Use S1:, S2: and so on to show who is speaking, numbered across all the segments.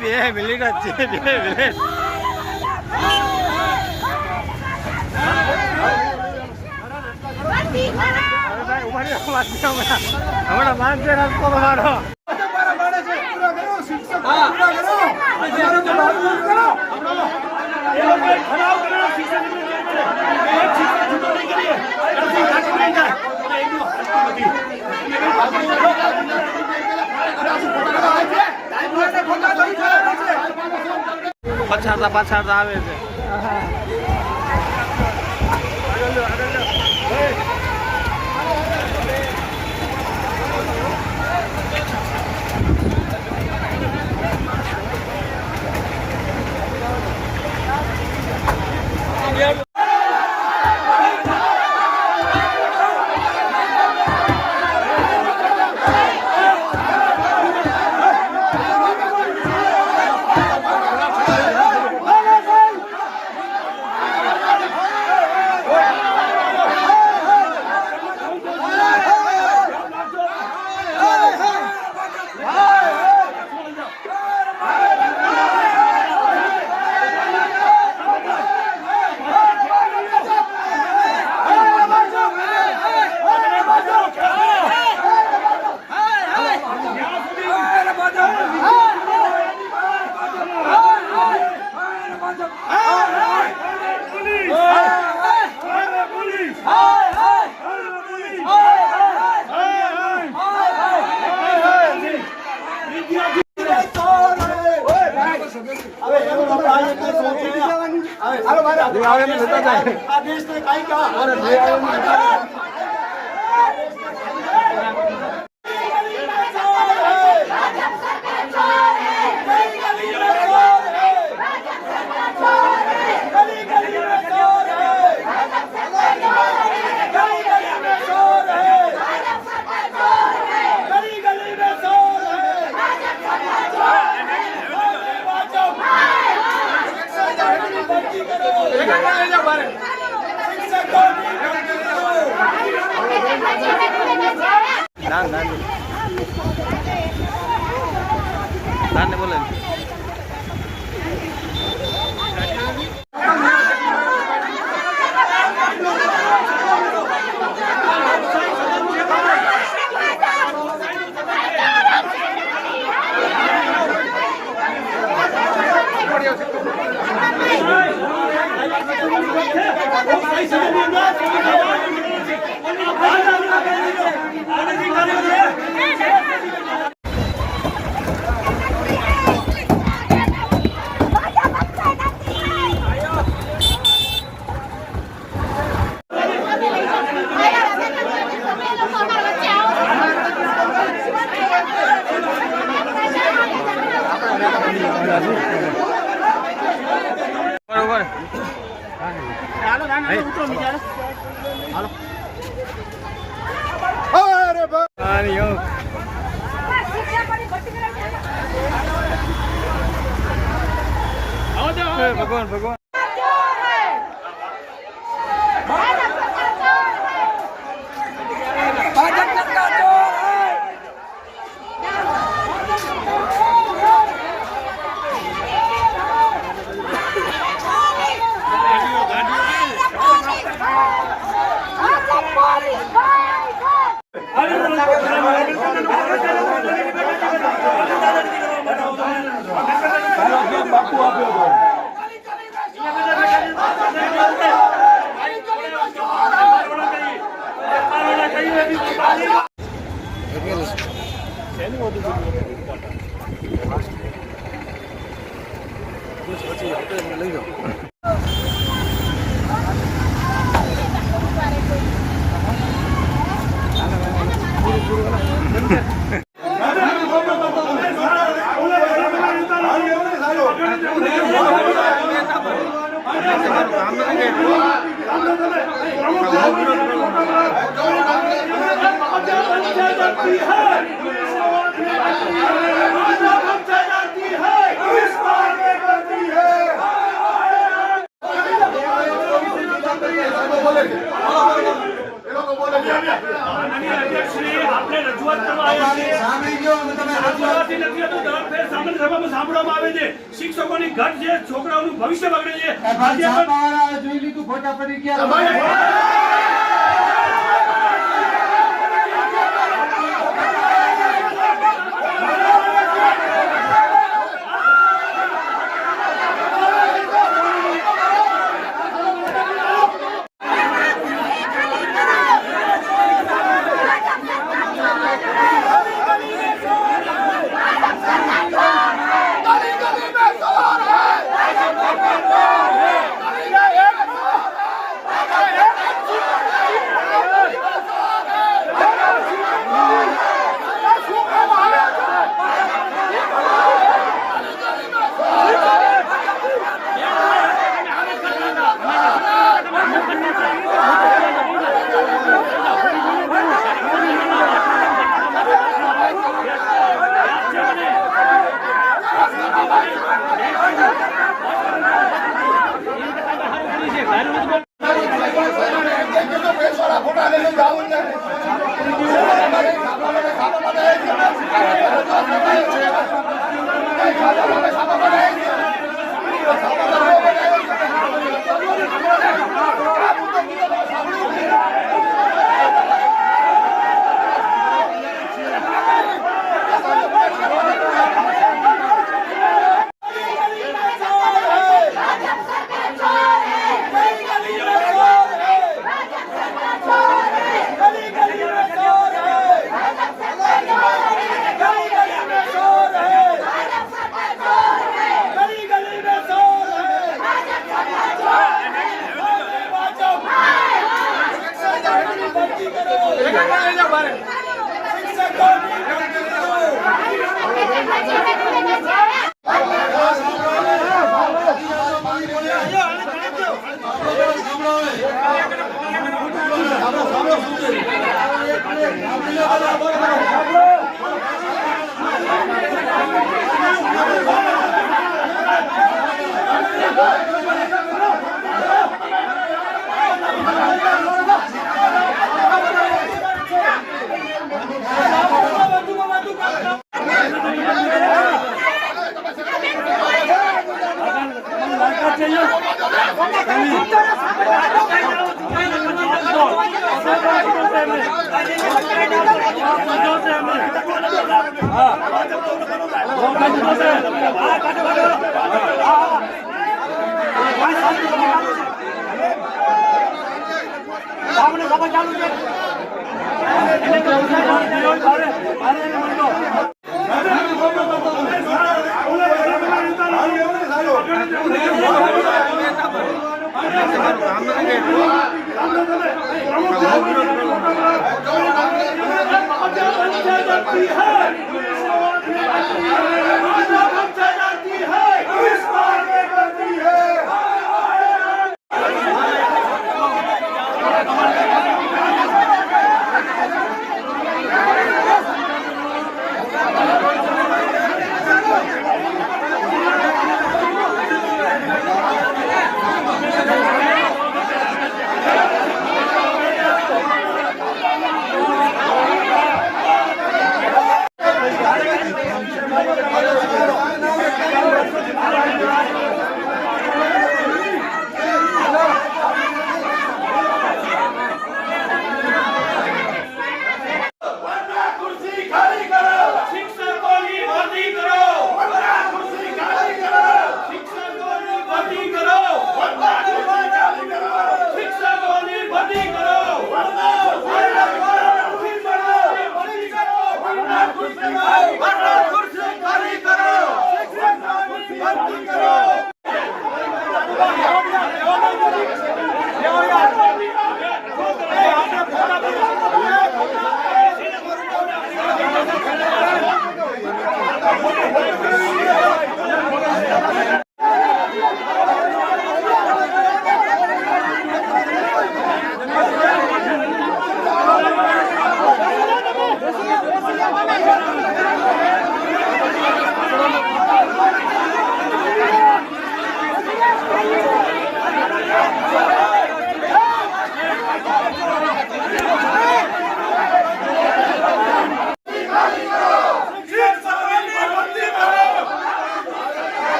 S1: Minute જ છે, 2 minute. હમણાં માનશે રસ્તો તમારો. પાછળતા આવે છે. નાને બોલે ભગવાન ભગવાન બાપુ આપ્યો લઈ જાઓ
S2: શ્રી આપણે રજૂઆત કરવા આવ્યા છીએ. સાંભળવાથી નથી હોતું. દર ફેર સામાન્ય સભામાં સાંભળવામાં આવે છે શિક્ષકોની ઘટ છે, છોકરાઓનું ભવિષ્ય બગડે છે. આજે પણ
S3: જોઈ લીધું ખોટા પડી ગયા.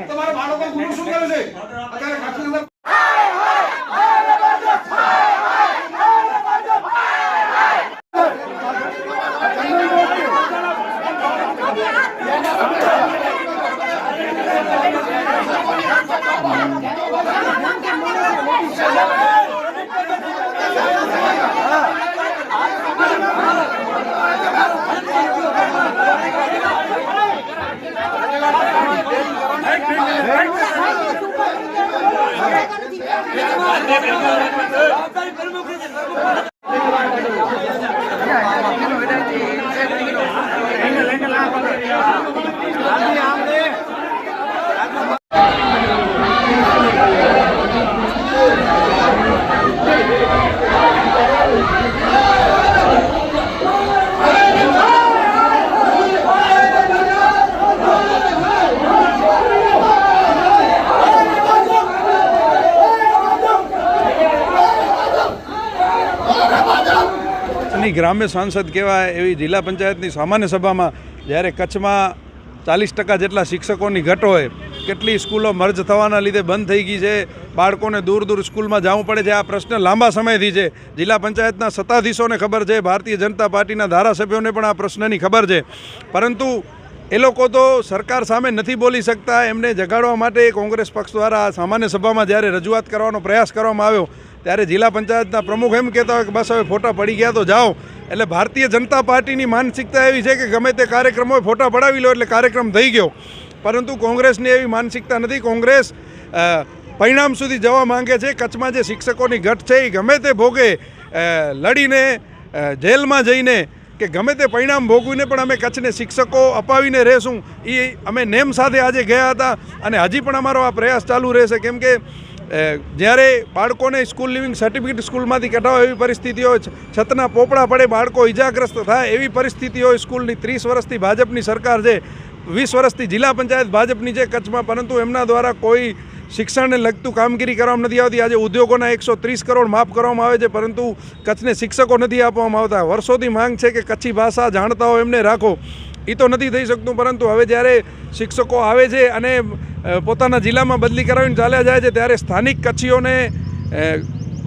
S3: તમારા બાળકો ગુરુ શું કરે છે અત્યારે કચ્છની અંદર
S4: ગ્રામ્ય સાંસદ કહેવાય એવી જિલ્લા પંચાયતની સામાન્ય સભામાં જ્યારે કચ્છમાં 40% જેટલા શિક્ષકોની ઘટ હોય, કેટલી સ્કૂલો મર્જ થવાના લીધે બંધ થઈ ગઈ છે, બાળકોને દૂર દૂર સ્કૂલમાં જવું પડે છે. આ પ્રશ્ન લાંબા સમયથી છે. જિલ્લા પંચાયતના સત્તાધીશોને ખબર છે, ભારતીય જનતા પાર્ટીના ધારાસભ્યોને પણ આ પ્રશ્નની ખબર છે, પરંતુ એ લોકો તો સરકાર સામે નથી બોલી શકતા. એમને જગાડવા માટે કોંગ્રેસ પક્ષ દ્વારા સામાન્ય સભામાં જ્યારે રજૂઆત કરવાનો પ્રયાસ કરવામાં આવ્યો ત્યારે જિલ્લા પંચાયતના પ્રમુખ એમ કહેતા હોય કે બસ હવે ફોટા પડી ગયા તો જાઓ. એટલે ભારતીય જનતા પાર્ટીની માનસિકતા એવી છે કે ગમે તે કાર્યક્રમ હોય ફોટા પડાવી લો એટલે કાર્યક્રમ થઈ ગયો, પરંતુ કોંગ્રેસની એવી માનસિકતા નથી. કોંગ્રેસ પરિણામ સુધી જવા માંગે છે. કચ્છમાં જે શિક્ષકોની ઘટ છે એ ગમે તે ભોગે લડીને જેલમાં જઈને કે ગમે તે પરિણામ ભોગવીને પણ અમે કચ્છને શિક્ષકો અપાવીને રહેશું. એ અમે નેમ સાથે આજે ગયા હતા અને હજી પણ અમારો આ પ્રયાસ ચાલુ રહેશે. કેમ કે જ્યારે બાળકોને સ્કૂલ લિવિંગ સર્ટિફિકેટ સ્કૂલમાંથી કઢાવો એવી પરિસ્થિતિ હોય, છતના પોપડા પડે, બાળકો ઇજાગ્રસ્ત થાય એવી પરિસ્થિતિ હોય સ્કૂલની. 30 વર્ષથી ભાજપની સરકાર છે, 20 વર્ષથી જિલ્લા પંચાયત ભાજપની છે કચ્છમાં, પરંતુ એમના દ્વારા કોઈ શિક્ષણને લગતું કામગીરી કરવામાં નથી આવતી. આજે ઉદ્યોગોના 130 કરોડ માફ કરવામાં આવે છે, પરંતુ કચ્છને શિક્ષકો નથી આપવામાં આવતા. વર્ષોથી માંગ છે કે કચ્છી ભાષા જાણતા હોય એમને રાખો. એ તો નથી થઈ શકતું, પરંતુ હવે જ્યારે શિક્ષકો આવે છે અને પોતાના જિલ્લામાં બદલી કરાવીને ચાલ્યા જાય છે ત્યારે સ્થાનિક કચ્છીઓને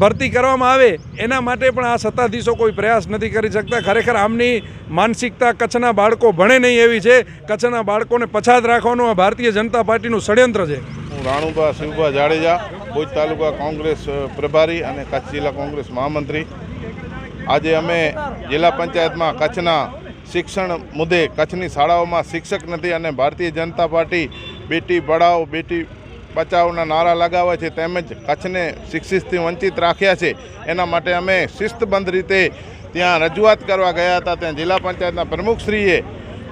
S4: ભરતી કરવામાં આવે એના માટે પણ આ સત્તાધીશો કોઈ પ્રયાસ નથી કરી શકતા. ખરેખર આમની માનસિકતા કચ્છના બાળકો ભણે નહીં એવી છે. કચ્છના બાળકોને પછાત રાખવાનું આ ભારતીય જનતા પાર્ટીનું ષડયંત્ર છે.
S5: હું રાણુભા શિવભા જાડેજા, ભુજ તાલુકા કોંગ્રેસ પ્રભારી અને કચ્છ જિલ્લા કોંગ્રેસ મહામંત્રી. આજે અમે જિલ્લા પંચાયતમાં કચ્છના શિક્ષણ મુદ્દે કચ્છની શાળાઓમાં શિક્ષક નથી અને ભારતીય જનતા પાર્ટી બેટી પઢાઓ બેટી બચાવના નારા લગાવે છે, તેમજ કચ્છને શિક્ષિતથી વંચિત રાખ્યા છે. એના માટે અમે શિસ્તબદ્ધ રીતે ત્યાં રજૂઆત કરવા ગયા હતા. ત્યાં જિલ્લા પંચાયતના પ્રમુખશ્રીએ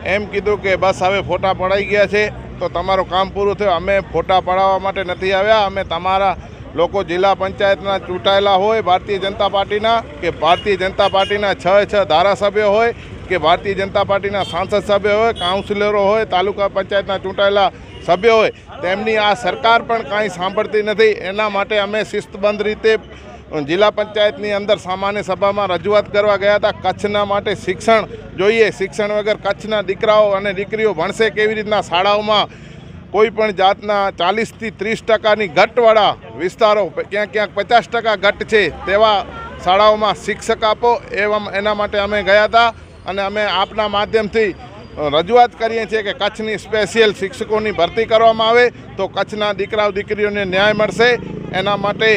S5: એમ કીધું કે બસ હવે ફોટા પડાઈ ગયા છે તો તમારું કામ પૂરું થયું. અમે ફોટા પડાવવા માટે નથી આવ્યા. અમે તમારા લોકો જિલ્લા પંચાયતના ચૂંટાયેલા હોય ભારતીય જનતા પાર્ટીના, કે ભારતીય જનતા પાર્ટીના 6 ધારાસભ્યો હોય, કે ભારતીય જનતા પાર્ટીના સાંસદ સભ્યો હોય, કાઉન્સિલરો હોય, તાલુકા પંચાયતના ચૂંટાયેલા સભ્યો હોય, તેમની આ સરકાર પણ કાંઈ સાંભળતી નથી. એના માટે અમે શિસ્તબદ્ધ રીતે જિલ્લા પંચાયતની અંદર સામાન્ય સભામાં રજૂઆત કરવા ગયા હતા. કચ્છના માટે શિક્ષણ જોઈએ. શિક્ષણ વગર કચ્છના દીકરાઓ અને દીકરીઓ ભણશે કેવી રીતના? શાળાઓમાં કોઈ પણ જાતના 40 થી 30% ઘટવાળા વિસ્તારો, ક્યાંક ક્યાંક 50% ઘટ છે તેવા શાળાઓમાં શિક્ષક આપો. એના માટે અમે ગયા હતા અને અમે આપના માધ્યમથી રજૂઆત કરીએ છીએ કે કચ્છની સ્પેશિયલ શિક્ષકોની ભરતી કરવામાં આવે તો કચ્છના દીકરાઓ દીકરીઓને ન્યાય મળશે. એના માટે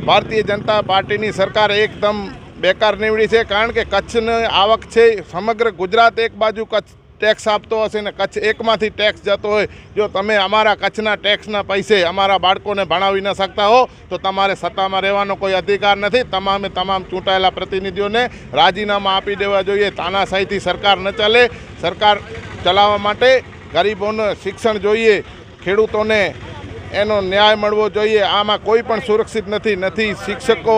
S5: ભારતીય જનતા પાર્ટીની સરકાર એકદમ બેકાર નીવડી છે, કારણ કે કચ્છની આવક છે. સમગ્ર ગુજરાત એક બાજુ કચ્છ ટેક્સ આપતો હશે ને કચ્છ એકમાંથી ટેક્સ જતો હોય. જો તમે અમારા કચ્છના ટેક્સના પૈસે અમારા બાળકોને ભણાવી ન શકતા હો તો તમારે સત્તામાં રહેવાનો કોઈ અધિકાર નથી. તમામ ચૂંટાયેલા પ્રતિનિધિઓને રાજીનામા આપી દેવા જોઈએ. તાનાશાહીથી સરકાર ન ચાલે. સરકાર ચલાવવા માટે ગરીબોને શિક્ષણ જોઈએ, ખેડૂતોને એનો ન્યાય મળવો જોઈએ. આમાં કોઈ પણ સુરક્ષિત નથી. શિક્ષકો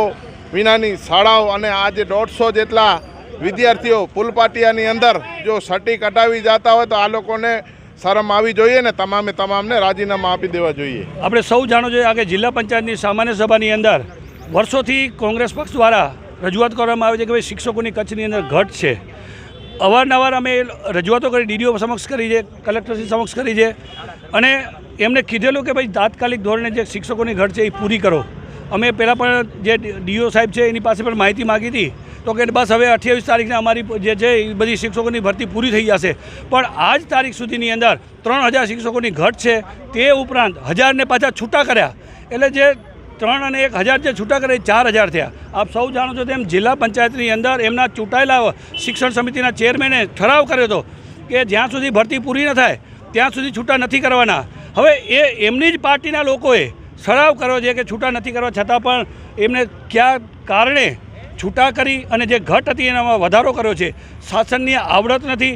S5: વિનાની શાળાઓ અને આજે 150 જેટલા વિદ્યાર્થીઓ પુલપાટિયાની અંદર જો સટી કટાવી જતા હોય તો આ લોકોને શરમ આવી જોઈએ ને તમામને રાજીનામા આપી દેવા જોઈએ.
S2: આપણે સૌ જાણો છો કે જિલ્લા પંચાયતની સામાન્ય સભાની અંદર વર્ષોથી કોંગ્રેસ પક્ષ દ્વારા રજૂઆત કરવામાં આવે છે કે ભાઈ શિક્ષકોની કચ્છની અંદર ઘટ છે. અવારનવાર અમે રજૂઆતો કરી, ડીડીઓ સમક્ષ કરી છે, કલેક્ટરશ્રી સમક્ષ કરી છે અને એમને કીધેલું કે ભાઈ તાત્કાલિક ધોરણે જે શિક્ષકોની ઘટ છે એ પૂરી કરો. અમે પહેલાં પણ જે ડીઓ સાહેબ છે એની પાસે પણ માહિતી માગી હતી, તો કે બસ હવે 28 તારીખને અમારી જે છે એ બધી શિક્ષકોની ભરતી પૂરી થઈ જશે. પણ આજ તારીખ સુધીની અંદર 3000 શિક્ષકોની ઘટ છે, તે ઉપરાંત 1000ને પાછા છૂટા કર્યા, એટલે જે 3 અને 1000 જે છૂટા કરે 4000 થયા. આપ સૌ જાણો છો તેમ જિલ્લા પંચાયતની અંદર એમના ચૂંટાયેલા શિક્ષણ સમિતિના ચેરમેને ઠરાવ કર્યો હતો કે જ્યાં સુધી ભરતી પૂરી ન થાય ત્યાં સુધી છૂટા નથી કરવાના. હવે એમની જ પાર્ટીના લોકોએ ઠરાવ કર્યો છે કે છૂટા નથી કરવા, છતાં પણ એમને કયા કારણે છૂટા કરી અને જે ઘટ હતી એનામાં વધારો કર્યો છે. શાસનની આવડત નથી,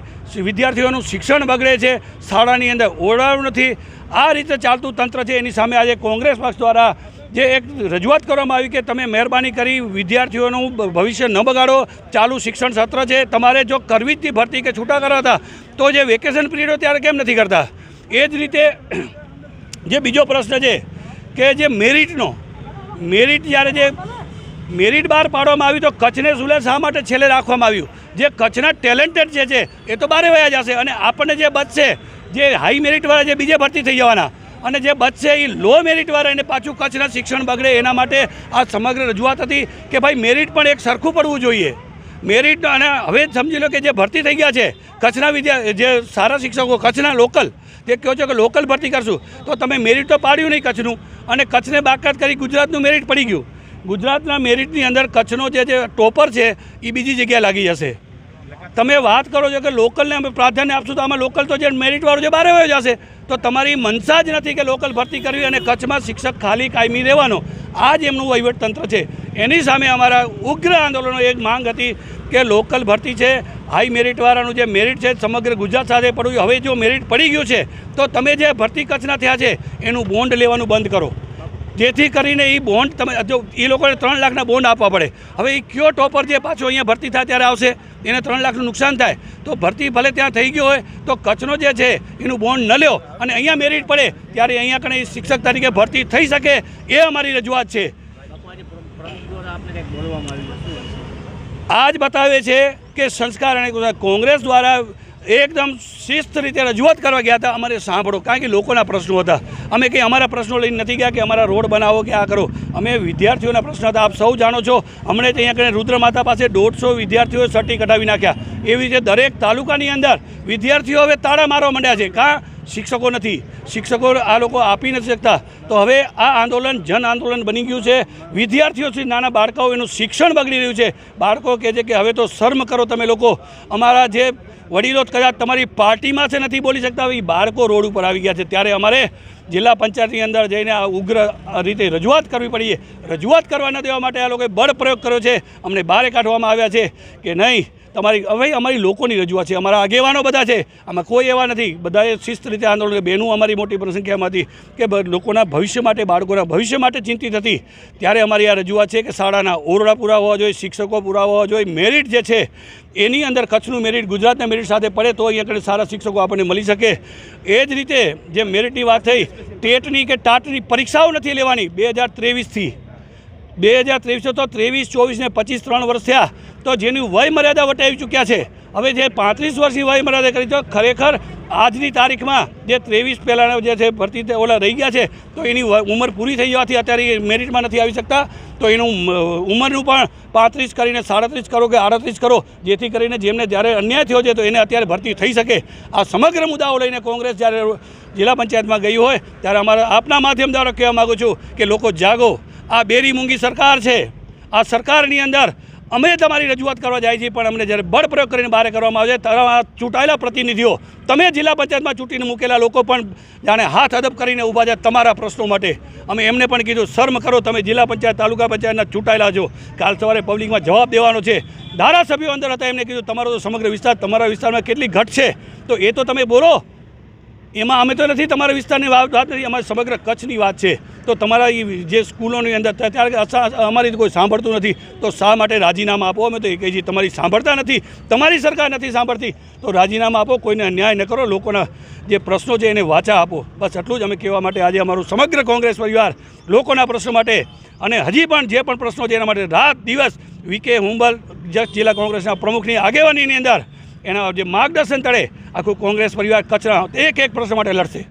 S2: વિદ્યાર્થીઓનું શિક્ષણ બગડે છે, શાળાની અંદર ઓરડાઓ નથી. આ રીતે ચાલતું તંત્ર છે. એની સામે આજે કોંગ્રેસ પક્ષ દ્વારા જે એક રજૂઆત કરવામાં આવી કે તમે મહેરબાની કરી વિદ્યાર્થીઓનું ભવિષ્ય ન બગાડો, ચાલુ શિક્ષણ સત્ર છે, તમારે જો કરવી જ હતી ભરતી કે છૂટા કરવા હતા તો જે વેકેશન પીરિયડ ત્યારે કેમ નથી કરતા. એ જ રીતે જે બીજો પ્રશ્ન છે કે જે મેરિટ જ્યારે જે મેરિટ બહાર પાડવામાં આવ્યું તો કચ્છને સુલે શા માટે છેલ્લે રાખવામાં આવ્યું? જે કચ્છના ટેલેન્ટેડ છે એ તો બહાર વયા જશે અને આપણને જે બચશે જે હાઈ મેરિટવાળા જે બીજે ભરતી થઈ જવાના અને જે બચશે એ લો મેરિટવાળા એને પાછું કચ્છના શિક્ષણ બગડે. એના માટે આ સમગ્ર રજૂઆત હતી કે ભાઈ મેરિટ પણ એક સરખું પડવું જોઈએ. મેરિટ અને હવે સમજી લો કે જે ભરતી થઈ ગયા છે કચ્છના જે સારા શિક્ષકો કચ્છના લોકલ જે કહો છો કે લોકલ ભરતી કરશું, તો તમે મેરિટ તો પાડ્યું નહીં કચ્છનું અને કચ્છને બાકાત કરી ગુજરાતનું મેરિટ પડી ગયું. ગુજરાતના મેરિટની અંદર કચ્છનો જે ટોપર છે એ બીજી જગ્યાએ લાગી જશે. તમે વાત કરો છો કે લોકલને અમે પ્રાધાન્ય આપશું, તો આમાં લોકલ તો જે મેરિટવાળો જે બહાર વયો જશે. તો તમારી મનસા જ નથી કે લોકલ ભરતી કરવી અને કચ્છમાં શિક્ષક ખાલી કાયમી રહેવાનો. આ જ એમનું વહીવટતંત્ર છે. એની સામે અમારા ઉગ્ર આંદોલનો એક માંગ હતી કે લોકલ ભરતી છે, હાઈ મેરિટવાળાનું જે મેરિટ છે સમગ્ર ગુજરાત સાથે પડવું. હવે જો મેરિટ પડી ગયું છે તો તમે જે ભરતી કચ્છના થયા છે એનું બોન્ડ લેવાનું બંધ કરો, જેથી કરીને એ બોન્ડ તમે જો એ લોકોને 3 લાખના બોન્ડ આપવા પડે. હવે એ કયો ટોપર જે પાછો અહીંયા ભરતી થાય ત્યારે આવશે, એને 3 લાખનું નુકસાન થાય. તો ભરતી ભલે ત્યાં થઈ ગયો હોય તો કચ્છનો જે છે એનું બોન્ડ ન લ્યો અને અહીંયા મેરિટ પડે ત્યારે અહીંયા કણે શિક્ષક તરીકે ભરતી થઈ શકે. એ અમારી રજૂઆત છે. આ જ બતાવે છે કે સંસ્કાર અને કોંગ્રેસ દ્વારા એકદમ શિસ્ત રીતે રજૂઆત કરવા ગયા હતા. અમારે સાંભળો, કારણ કે લોકોના પ્રશ્નો હતા. અમે કંઈ અમારા પ્રશ્નો લઈને નથી ગયા કે અમારા રોડ બનાવો કે આ કરો. અમે વિદ્યાર્થીઓના પ્રશ્નો હતા. આપ સૌ જાણો છો હમણાં ત્યાં આગળ રુદ્રમાતા પાસે 150 વિદ્યાર્થીઓએ સર્ટી કઢાવી નાખ્યા. એવી રીતે દરેક તાલુકાની અંદર વિદ્યાર્થીઓ હવે તાળા મારવા માંડ્યા છે. કાં શિક્ષકો નથી, શિક્ષકો આ લોકો આપી નથી શકતા. તો હવે આ આંદોલન જન આંદોલન બની ગયું છે. વિદ્યાર્થીઓથી નાના બાળકો એનું શિક્ષણ બગડી રહ્યું છે. બાળકો કહે છે કે હવે તો શર્મ કરો તમે લોકો. અમારા જે વડીલો કદાચ તમારી પાર્ટીમાં છે નથી બોલી શકતા, એ બાળકો રોડ ઉપર આવી ગયા છે. ત્યારે અમારે જિલ્લા પંચાયતની અંદર જઈને આ ઉગ્ર રીતે રજૂઆત કરવી પડી. રજૂઆત કરવા ન દેવા માટે આ લોકોએ બળ પ્રયોગ કર્યો છે. અમને બહાર કાઢવામાં આવ્યા છે કે નહીં તમારી હવે અમારી લોકોની રજૂઆત છે. અમારા આગેવાનો બધા છે, આમાં કોઈ એવા નથી. બધાએ શિસ્ત રીતે આંદોલન. બહેનું અમારી મોટી સંખ્યામાં હતી કે લોકોના ભવિષ્ય માટે, બાળકોના ભવિષ્ય માટે ચિંતિત હતી. ત્યારે અમારી આ રજૂઆત છે કે શાળાના ઓરડા પૂરા હોવા જોઈએ, શિક્ષકો પૂરા હોવા જોઈએ. મેરિટ જે છે એની અંદર કચ્છનું મેરિટ ગુજરાતના મેરિટ સાથે પડે તો અહીંયા આગળ સારા શિક્ષકો આપણને મળી શકે. એ જ રીતે જે મેરિટની વાત થઈ, ટેટની કે ટાટની પરીક્ષાઓ નથી લેવાની 2023થી. 2023 તો 23, 24 ને 25 3 વર્ષ થયા તો જેની વય મર્યાદા વટાવી ચૂક્યા છે. હવે જે 35 વર્ષની વય મર્યાદા કરી તો ખરેખર આજની તારીખમાં જે 23 પહેલાંના જે છે ભરતી ઓલા રહી ગયા છે તો એની ઉંમર પૂરી થઈ જવાથી અત્યારે મેરિટમાં નથી આવી શકતા. તો એનું ઉંમરનું પણ 35 કરીને 37 કરો કે 38 કરો, જેથી કરીને જેમને જ્યારે અન્યાય થયો છે તો એને અત્યારે ભરતી થઈ શકે. આ સમગ્ર મુદ્દાઓ લઈને કોંગ્રેસ જ્યારે જિલ્લા પંચાયતમાં ગઈ હોય ત્યારે અમારા આપના માધ્યમ દ્વારા કહેવા માગું છું કે લોકો જાગો. આ બેરી મૂંગી સરકાર છે. આ સરકારની અંદર અમે તમારી રજૂઆત કરવા જાય છીએ, પણ અમને જ્યારે બળ પ્રયોગ કરીને બહાર કરવામાં આવે છે ત્યારે ચૂંટાયેલા પ્રતિનિધિઓ, તમે જિલ્લા પંચાયતમાં ચૂંટીને મૂકેલા લોકો પણ જાણે હાથ અદબ કરીને ઊભા છે તમારા પ્રશ્નો માટે. અમે એમને પણ કીધું શર્મ કરો, તમે જિલ્લા પંચાયત તાલુકા પંચાયતના ચૂંટાયેલા છો. કાલ સવારે પબ્લિકમાં જવાબ દેવાનો છે. ધારાસભ્યો અંદર હતા, એમને કીધું તમારો તો સમગ્ર વિસ્તાર, તમારા વિસ્તારમાં કેટલી ઘટ છે તો એ તો તમે બોલો. એમાં અમે તો નથી તમારા વિસ્તારની વાત નથી, અમારી સમગ્ર કચ્છની વાત છે. તો તમારા જે સ્કૂલોની અંદર ત્યારે અમારી કોઈ સાંભળતું નથી તો શા માટે રાજીનામા આપો? અમે તો એ કહીએ છીએ તમારી સાંભળતા નથી, તમારી સરકાર નથી સાંભળતી તો રાજીનામા આપો. કોઈને અન્યાય ન કરો, લોકોના જે પ્રશ્નો છે એને વાચા આપો. બસ એટલું જ અમે કહેવા માટે આજે અમારું સમગ્ર કોંગ્રેસ પરિવાર લોકોના પ્રશ્નો માટે અને હજી પણ જે પણ પ્રશ્નો છે એના માટે રાત દિવસ વીકે હુંબલ જિલ્લા કોંગ્રેસના પ્રમુખની આગેવાનીની અંદર એના જે માર્ગદર્શન તળે આખું કોંગ્રેસ પરિવાર કચ્છના એક પ્રશ્ન માટે લડશે.